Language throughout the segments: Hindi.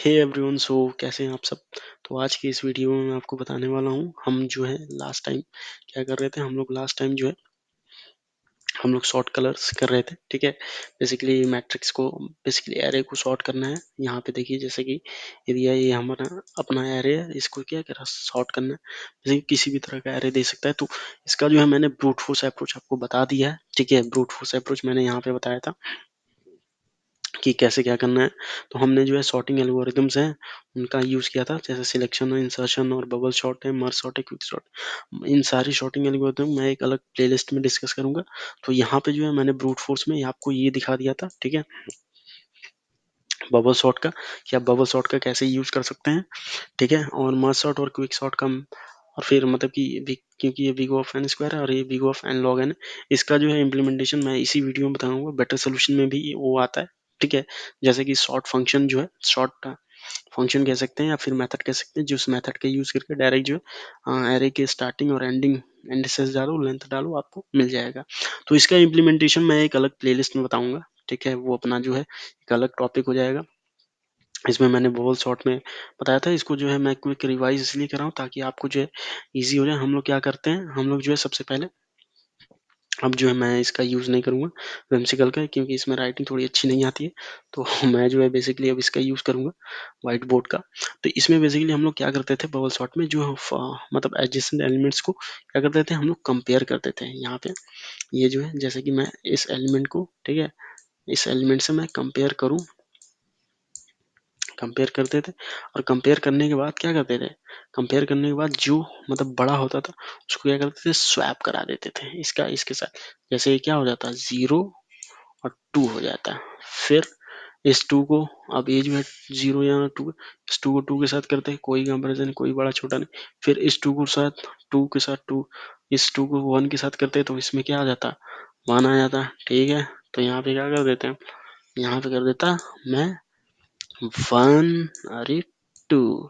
हे एवरीवन, सो कैसे हैं आप सब। तो आज की इस वीडियो में मैं आपको बताने वाला हूँ हम जो है लास्ट टाइम क्या कर रहे थे। हम लोग लास्ट टाइम जो है हम लोग शॉर्ट कलर्स कर रहे थे। ठीक है, बेसिकली मैट्रिक्स को बेसिकली एरे को शॉर्ट करना है। यहाँ पे देखिए जैसे कि एरिया ये हमारा अपना एरे है, इसको क्या करा शॉर्ट करना है। जैसे कि किसी भी तरह का एरे दे सकता है। तो इसका जो है मैंने ब्रूट फोर्स अप्रोच आपको बता दिया है। ठीक है, ब्रूट फोर्स अप्रोच मैंने यहाँ पे बताया था कि कैसे क्या करना है। तो हमने जो है सॉर्टिंग एल्गोरिदम्स हैं उनका यूज़ किया था, जैसे सिलेक्शन और इंसर्शन और बबल शॉर्ट है, मर्ज शॉर्ट है, क्विक शॉर्ट। इन सारी शॉर्टिंग एल्गोरिदम मैं एक अलग प्लेलिस्ट में डिस्कस करूंगा। तो यहाँ पे जो है मैंने ब्रूट फोर्स में आपको ये दिखा दिया था। ठीक है, बबल शॉर्ट का कि आप बबल शॉर्ट का कैसे यूज कर सकते हैं। ठीक है, और मर्ज शॉर्ट और क्विक शॉर्ट का और फिर मतलब कि क्योंकि ये बिग ऑफ एन स्क्वायर है और ये big of n log n, इसका जो है इम्प्लीमेंटेशन मैं इसी वीडियो में बताऊंगा। बेटर सोल्यूशन में भी वो आता है। ठीक है, जैसे कि शॉर्ट फंक्शन जो है शॉर्ट फंक्शन कह सकते हैं या फिर मेथड कह सकते हैं, जिस मेथड का यूज करके डायरेक्ट जो है एरे के स्टार्टिंग और एंडिंग इंडिसेस डालो, लेंथ डालो, आपको मिल जाएगा। तो इसका इम्प्लीमेंटेशन मैं एक अलग प्लेलिस्ट में बताऊंगा। ठीक है, वो अपना जो है एक अलग टॉपिक हो जाएगा। इसमें मैंने बबल शॉर्ट में बताया था। इसको जो है मैं क्विक रिवाइज इसलिए कर रहा हूँ ताकि आपको जो है ईजी हो जाए। हम लोग क्या करते हैं, हम लोग जो है सबसे पहले अब जो है मैं इसका यूज़ नहीं करूँगा व्हिमसिकल का, क्योंकि इसमें राइटिंग थोड़ी अच्छी नहीं आती है। तो मैं जो है बेसिकली अब इसका यूज़ करूँगा व्हाइट बोर्ड का। तो इसमें बेसिकली हम लोग क्या करते थे बबल शॉर्ट में, जो मतलब एडजेसेंट एलिमेंट्स को क्या करते थे हम लोग कंपेयर करते थे। यहाँ पे ये जो है जैसे कि मैं इस एलिमेंट को, ठीक है, इस एलिमेंट से मैं कंपेयर करते थे। और कंपेयर करने के बाद क्या करते थे, कंपेयर करने के बाद जो मतलब बड़ा होता था उसको क्या करते थे, स्वैप करा देते थे इसका इसके साथ। जैसे ये क्या हो जाता है, 0 और 2 हो जाता है। फिर इस 2 को, अब ये जो है 0 या 2, इस 2 को 2 के साथ करते हैं, कोई कंपेरिजन कोई बड़ा छोटा नहीं। फिर इस 2 को साथ 2 के साथ 2, इस 2 को 1 के साथ करते हैं, तो इसमें क्या आ जाता, 1 आ जाता। ठीक है, तो यहाँ पे क्या कर देते हैं, यहाँ पे कर देता मैं 1 अरे 2।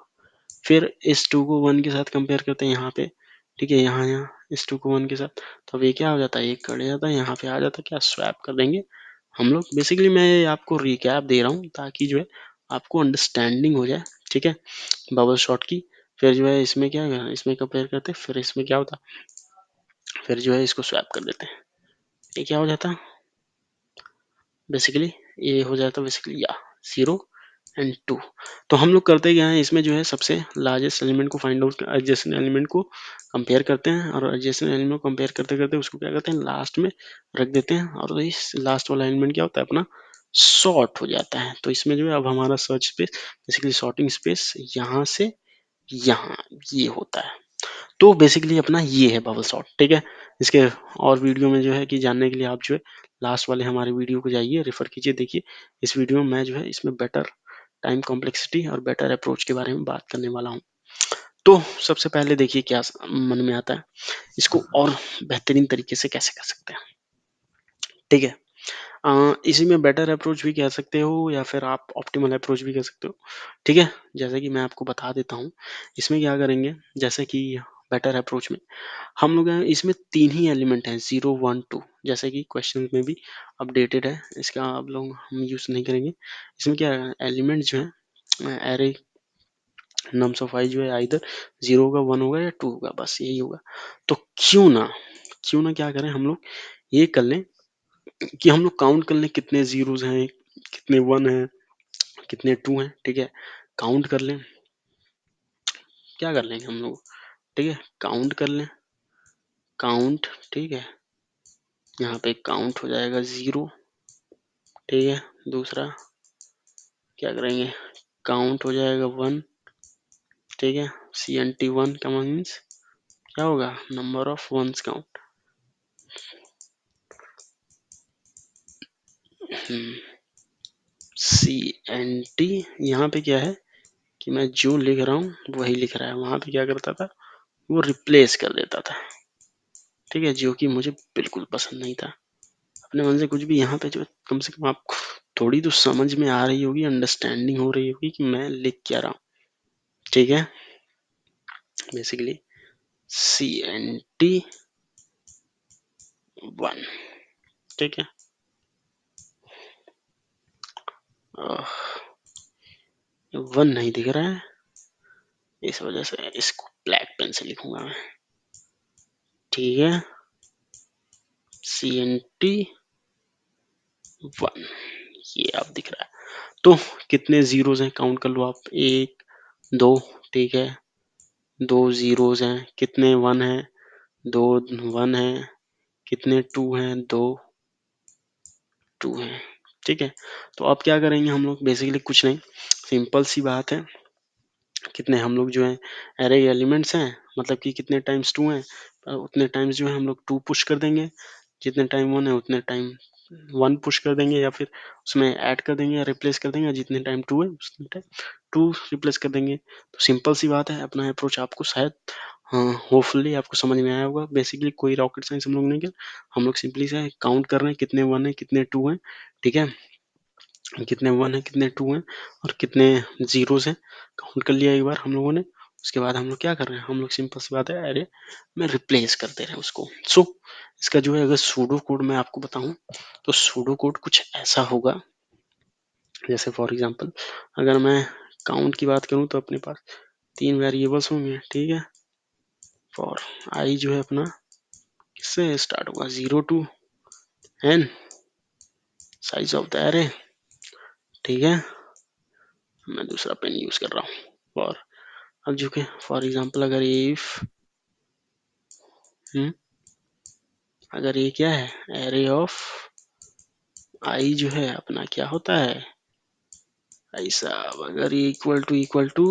फिर इस 2 को 1 के साथ कंपेयर करते हैं यहाँ पे। ठीक है, यहाँ इस 2 को 1 के साथ, तो अब ये क्या हो जाता है, ये कट जाता है, यहाँ पे आ जाता है, क्या स्वैप कर देंगे हम लोग। बेसिकली मैं आपको रिकैप दे रहा हूँ ताकि जो है आपको अंडरस्टैंडिंग हो जाए। ठीक है, बबल शॉट की। फिर जो है इसमें क्या है, इसमें कंपेयर करते हैं, फिर इसमें क्या होता, फिर जो है इसको स्वैप कर देते हैं। ये क्या हो जाता बेसिकली, ये हो जाता बेसिकली या 0 एंड 2। तो हम लोग करते क्या है, इसमें जो है सबसे लार्जेस्ट एलिमेंट को फाइंड आउट, एडजेसेंट एलिमेंट को कंपेयर करते हैं, और एडजेसेंट एलिमेंट को कंपेयर करते करते उसको क्या करते हैं, लास्ट में रख देते हैं। और इस लास्ट वाला एलिमेंट क्या होता है, अपना सॉर्ट हो जाता है। तो इसमें जो है अब हमारा search space basically sorting space यहाँ से यहाँ ये होता है। तो बेसिकली अपना ये है बबल शॉट। ठीक है, इसके और वीडियो में जो है कि जानने के लिए आप जो है लास्ट वाले हमारे वीडियो को जाइए, रेफर कीजिए, देखिए। इस वीडियो में मैं जो है इसमें बेटर टाइम कॉम्प्लेक्सिटी और बेटर अप्रोच के बारे में बात करने वाला हूँ। तो सबसे पहले देखिए क्या मन में आता है, इसको और बेहतरीन तरीके से कैसे कर सकते हैं। ठीक है, इसी में बेटर अप्रोच भी कह सकते हो या फिर आप ऑप्टिमल अप्रोच भी कह सकते हो। ठीक है, जैसे कि मैं आपको बता देता हूँ इसमें क्या करेंगे। जैसे कि बेटर अप्रोच में हम लोग हैं, इसमें 3 ही एलिमेंट हैं, 0 1 2, जैसे कि क्वेश्चन में भी अपडेटेड है। इसका आप लोग हम यूज़ नहीं करेंगे। इसमें क्या एलिमेंट जो है एरे नम्स ऑफ आई जो है आइदर 0 होगा, 1 होगा या 2 होगा, बस यही होगा। तो क्यों ना क्या करें हम लोग, ये कर लें कि हम लोग काउंट कर लें कितने जीरोज हैं, कितने 1 हैं, कितने 2 हैं। ठीक है, काउंट कर लें, क्या कर लेंगे हम लोग, ठीक है, काउंट कर लें, काउंट। ठीक है, यहाँ पे काउंट हो जाएगा 0। ठीक है, दूसरा क्या करेंगे, काउंट हो जाएगा 1। ठीक है, CNT 1 का मीन्स क्या होगा, number of ones count. CNT यहाँ पे क्या है कि मैं जो लिख रहा हूँ वही लिख रहा है, वहाँ पे क्या करता था, वो रिप्लेस कर देता था। ठीक है, जो कि मुझे बिल्कुल पसंद नहीं था। अपने मन से कुछ भी यहाँ पे जो कम से कम आपको थोड़ी तो समझ में आ रही होगी, अंडरस्टैंडिंग हो रही होगी कि मैं लिख क्या रहा हूँ। ठीक है, बेसिकली CNT 1। ठीक है, वन नहीं दिख रहा है, इस वजह से इसको ब्लैक पेन से लिखूंगा मैं। ठीक है, CNT 1, ये आप दिख रहा है। तो कितने जीरोज हैं काउंट कर लो आप, 1 2, ठीक है, 2 जीरोज हैं, कितने 1 है, 2 1 है, कितने 2 हैं, 2 2 हैं। ठीक है, तो अब क्या करेंगे हम लोग, बेसिकली कुछ नहीं, सिंपल सी बात है, कितने हम लोग जो है एरे एलिमेंट्स हैं, मतलब कि कितने टाइम्स 2 हैं, उतने टाइम्स जो है हम लोग 2 पुश कर देंगे, जितने टाइम 1 है उतने टाइम 1 पुश कर देंगे, या फिर उसमें ऐड कर देंगे या रिप्लेस कर देंगे, जितने टाइम 2 है उतने टाइम 2 रिप्लेस कर देंगे। तो सिंपल सी बात है, अपना अप्रोच आपको शायद, हाँ, होपफुली आपको समझ में आया होगा। बेसिकली कोई रॉकेट साइंस हम लोग नहीं कर, हम लोग सिंपली से काउंट कर रहे हैं कितने 1 है कितने 2 हैं। ठीक है, कितने 1 है कितने 2 हैं और कितने जीरोस हैं, काउंट कर लिया एक बार हम लोगों ने। उसके बाद हम लोग क्या कर रहे हैं, हम लोग सिंपल सी बात है एरे में रिप्लेस कर दे रहे हैं उसको। सो इसका जो है, अगर सूडो कोड मैं आपको बताऊं, तो सूडो कोड कुछ ऐसा होगा, जैसे फॉर एग्जांपल अगर मैं काउंट की बात करूं, तो अपने पास 3 वेरिएबल्स होंगे। ठीक है, फॉर आई जो है अपना किससे स्टार्ट होगा, 0 to n size of the array. ठीक है, मैं दूसरा पेन यूज कर रहा हूँ। फॉर, अब जो कि फॉर एग्जांपल अगर इफ अगर ये क्या है, एरे ऑफ आई जो है अपना क्या होता है, आई साहब, अगर ये इक्वल टू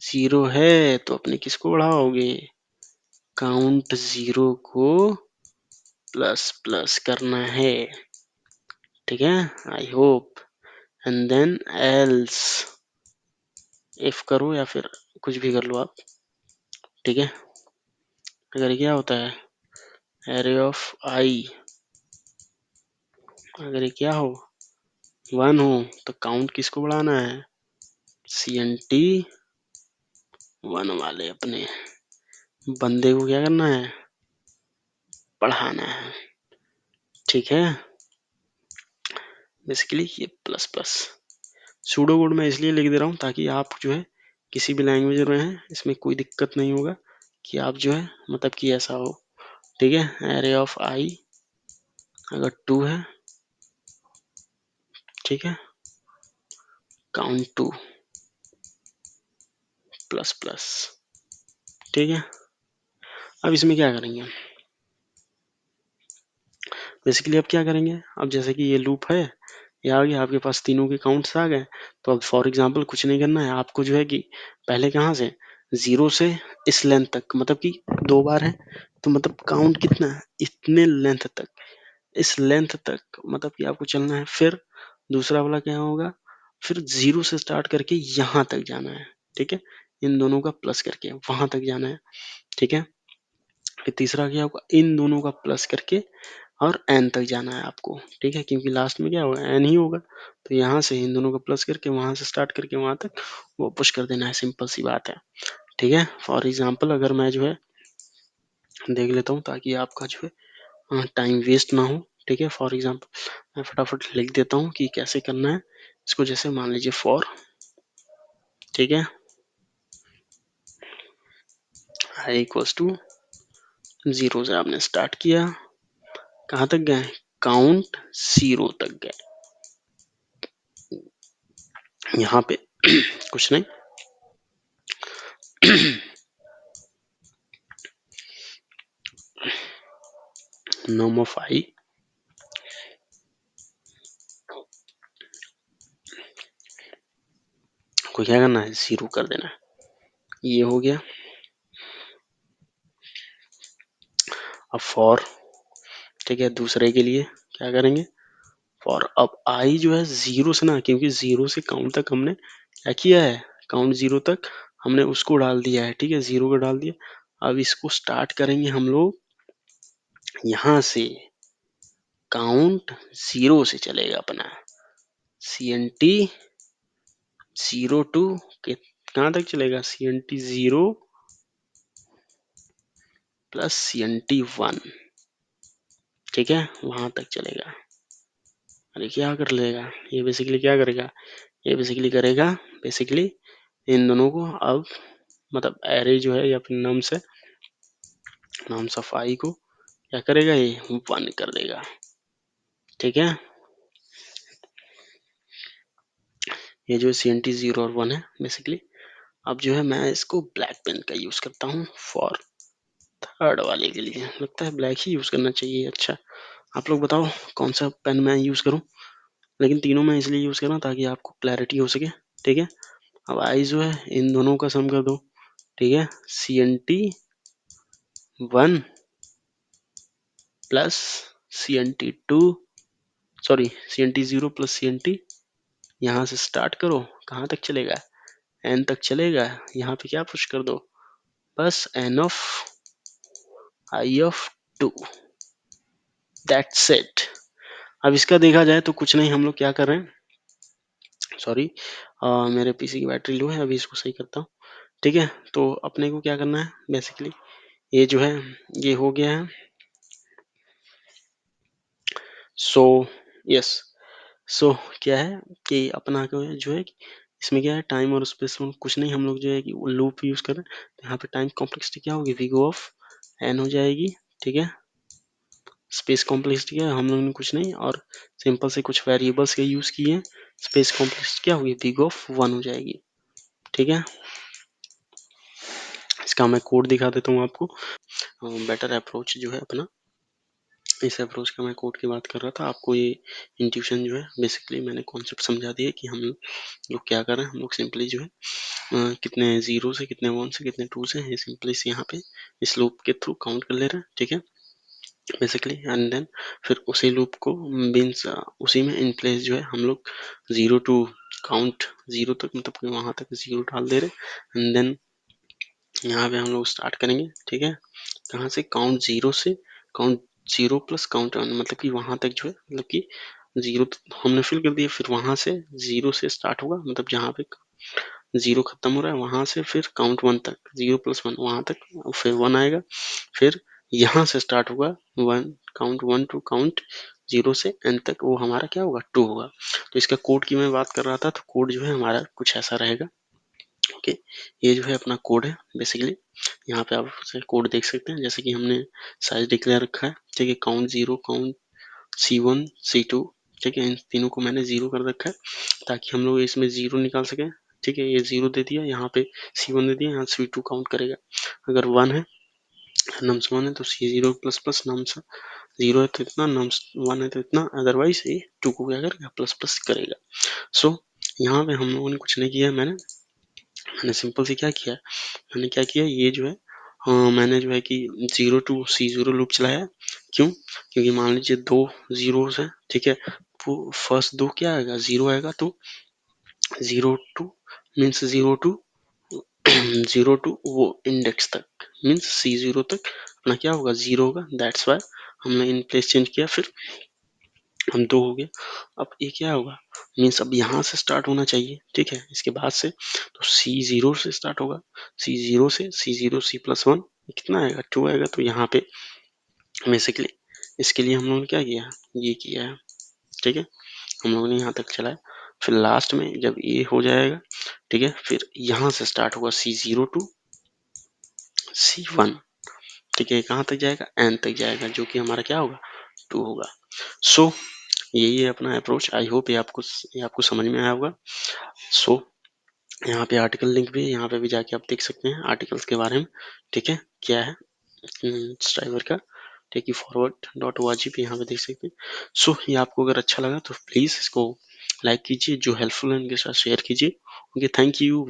0 है तो अपने किसको बढ़ाओगे, काउंट 0 को प्लस प्लस करना है। ठीक है, I hope, and then else, if करो या फिर कुछ भी कर लो आप। ठीक है, अगर क्या होता है, एरे ऑफ आई अगर ये क्या हो, 1 हो, तो काउंट किसको बढ़ाना है, CNT 1 वाले अपने बंदे को क्या करना है, बढ़ाना है। ठीक है, बेसिकली ये प्लस प्लस सूडो कोड मैं इसलिए लिख दे रहा हूँ ताकि आप जो है किसी भी लैंग्वेज में हैं, इसमें कोई दिक्कत नहीं होगा कि आप जो है, मतलब कि ऐसा हो। ठीक है, एरे ऑफ आई अगर 2 है, ठीक है, काउंट 2 प्लस प्लस। ठीक है, अब इसमें क्या करेंगे, बेसिकली अब क्या करेंगे, अब जैसे कि ये लूप है, ये आ गया आपके पास, तीनों के काउंट्स आ गए। तो अब फॉर एग्जांपल कुछ नहीं करना है आपको, जो है कि पहले कहाँ से, 0 से इस लेंथ तक, मतलब कि 2 बार है, तो मतलब काउंट कितना है, इतने लेंथ तक, इस लेंथ तक मतलब कि आपको चलना है। फिर दूसरा वाला क्या होगा, फिर 0 से स्टार्ट करके यहाँ तक जाना है। ठीक है, इन दोनों का प्लस करके वहां तक जाना है। ठीक है, फिर तीसरा क्या होगा, इन दोनों का प्लस करके और एन तक जाना है आपको। ठीक है, क्योंकि लास्ट में क्या होगा, एन ही होगा, तो यहाँ से इन दोनों का प्लस करके वहां से स्टार्ट करके वहां तक वो पुश कर देना है, सिंपल सी बात है। ठीक है, फॉर एग्जाम्पल अगर मैं जो है देख लेता हूँ ताकि आपका जो है टाइम वेस्ट ना हो। ठीक है, फॉर एग्जाम्पल मैं फटाफट लिख देता हूँ कि कैसे करना है इसको। जैसे मान लीजिए फॉर, ठीक है, आई इक्वल्स टू 0 से आपने स्टार्ट किया, कहाँ तक गए, काउंट 0 तक गए। यहाँ पे कुछ नहीं, नम ऑफ आई को क्या करना है, 0 कर देना है। ये हो गया। अब फॉर, ठीक है, दूसरे के लिए क्या करेंगे, फॉर अब आई जो है 0 से ना, क्योंकि 0 से काउंट तक हमने क्या किया है, काउंट 0 तक हमने उसको डाल दिया है। ठीक है, 0 को डाल दिया। अब इसको स्टार्ट करेंगे हम लोग यहाँ से, काउंट 0 से चलेगा अपना, CNT 0 टू कहाँ तक चलेगा, CNT 0 प्लस CNT 1। ठीक है, वहां तक चलेगा। अरे क्या कर लेगा, ये बेसिकली क्या करेगा, ये बेसिकली करेगा बेसिकली इन दोनों को अब मतलब एरे जो है या फिर नम्स ऑफ आई को क्या करेगा, ये 1 कर देगा। ठीक है, ये जो CNT 0 और 1 है बेसिकली। अब जो है मैं इसको ब्लैक पेन का यूज करता हूँ फॉर थर्ड वाले के लिए। लगता है ब्लैक ही यूज करना चाहिए। अच्छा, आप लोग बताओ कौन सा पेन मैं यूज करूँ, लेकिन तीनों मैं इसलिए यूज कर रहा हूँ ताकि आपको क्लैरिटी हो सके। ठीक है, अब आई जो है इन दोनों का सम कर दो। ठीक है, CNT 1 plus CNT 2, sorry CNT 0 plus CNT, यहाँ से स्टार्ट करो, कहाँ तक चलेगा, n तक चलेगा। यहाँ पे क्या पुश कर दो, बस n of i of 2, that's it. अब इसका देखा जाए तो कुछ नहीं, हम लोग क्या कर रहे हैं, सॉरी मेरे पीसी की बैटरी लो है, अभी इसको सही करता हूँ। ठीक है, तो अपने को क्या करना है बेसिकली, ये जो है ये हो गया है। सो यस, सो क्या है कि अपना को जो है इसमें क्या है, टाइम और स्पेस में कुछ नहीं, हम लोग जो है कि लूप यूज कर रहे हैं। तो यहाँ पे टाइम कॉम्प्लेक्सिटी क्या होगी, वीगो ऑफ n हो जाएगी। ठीक है, स्पेस कॉम्प्लेक्सिटी क्या है, हम लोग ने कुछ नहीं और सिंपल से कुछ वेरिएबल्स के यूज किए, स्पेस कॉम्प्लेक्सिटी क्या होगी, वीगो ऑफ 1 हो जाएगी। ठीक है, इसका मैं कोड दिखा देता हूँ आपको। बेटर अप्रोच जो है अपना, इस अप्रोच का मैं कोड की बात कर रहा था आपको। ये इंट्यूशन जो है बेसिकली मैंने कॉन्सेप्ट समझा दिया कि हम लोग क्या कर रहे हैं। हम लोग सिंपली जो है कितने 0 से कितने 1 से कितने 2 से है सिंपली से यहाँ पे इस लूप के थ्रू काउंट कर ले रहे हैं। ठीक है, बेसिकली एंड देन फिर उसी लूप को मीन्स उसी में इन प्लेस जो है हम लोग 0 टू काउंट 0 तक, मतलब कि वहाँ तक 0 डाल दे रहे एंड देन यहाँ पे हम लोग स्टार्ट करेंगे। ठीक है, कहाँ से, काउंट 0 से, काउंट 0 प्लस काउंट 1, मतलब कि वहां तक जो है, मतलब कि 0 हमने फिल कर दिया, फिर वहां से 0 से स्टार्ट होगा, मतलब जहाँ पे 0 खत्म हो रहा है वहां से फिर काउंट 1 तक, 0 प्लस 1 वहां तक, फिर 1 आएगा, फिर यहाँ से स्टार्ट होगा 1, काउंट 1 टू काउंट 0 से n तक, वो हमारा क्या होगा, 2 होगा। तो इसका कोड की मैं बात कर रहा था, तो कोड जो है हमारा कुछ ऐसा रहेगा। ओके, ये जो है अपना कोड है बेसिकली। यहाँ पे आप कोड देख सकते हैं, जैसे कि हमने साइज डिक्लेयर रखा है। ठीक है, काउंट 0, काउंट C1 C2, ठीक है, इन तीनों को मैंने 0 कर रखा है ताकि हम लोग इसमें 0 निकाल सकें। ठीक है, ये 0 दे दिया, यहाँ पे C1 दे दिया, यहाँ C2 काउंट करेगा। अगर 1 है, नम्स 1 है तो C0 प्लस प्लस नम्स 0 है तो इतना, नम्स 1 है तो इतना, अदरवाइज ये 2 को क्या करेगा, प्लस प्लस करेगा। सो यहाँ पे हम लोगों ने कुछ नहीं किया, मैंने सिंपल से क्या किया, मैंने क्या किया, ये जो है मैंने जो है कि 0 टू C0 लूप चलाया। क्यों, क्योंकि मान लीजिए 2 zeros है। ठीक है, वो फर्स्ट 2 क्या आएगा, 0 आएगा, तो 0 टू मीन्स 0 टू 0 टू वो इंडेक्स तक मीन्स C0 तक अपना क्या होगा, 0 होगा। दैट्स वाई हमने इन प्लेस चेंज किया, फिर हम 2 हो गए। अब ये क्या होगा, मीन्स अब यहाँ से स्टार्ट होना चाहिए। ठीक है, इसके बाद से तो C0 से स्टार्ट होगा, C0 से C0 C+1 कितना आएगा, 2 आएगा। तो यहाँ पे बेसिकली इसके लिए हम लोगों ने क्या किया, ये किया है। ठीक है, हम लोगों ने यहाँ तक चलाया, फिर लास्ट में जब ये हो जाएगा, ठीक है, फिर यहाँ से स्टार्ट होगा C0 टू C1। ठीक है, कहाँ तक जाएगा, n तक जाएगा, जो कि हमारा क्या होगा, 2 होगा। सो यही है अपना अप्रोच। आई होप ये आपको समझ में आया होगा। सो यहाँ पे आर्टिकल लिंक भी है, यहाँ पे भी जाके आप देख सकते हैं आर्टिकल्स के बारे में। ठीक है, क्या है स्ट्राइवर का, टेकी फॉरवर्ड डॉट ORG पे यहाँ पे देख सकते हैं। सो ये आपको अगर अच्छा लगा तो प्लीज़ इसको लाइक कीजिए, जो हेल्पफुल है उनके साथ शेयर कीजिए। Okay, thank you.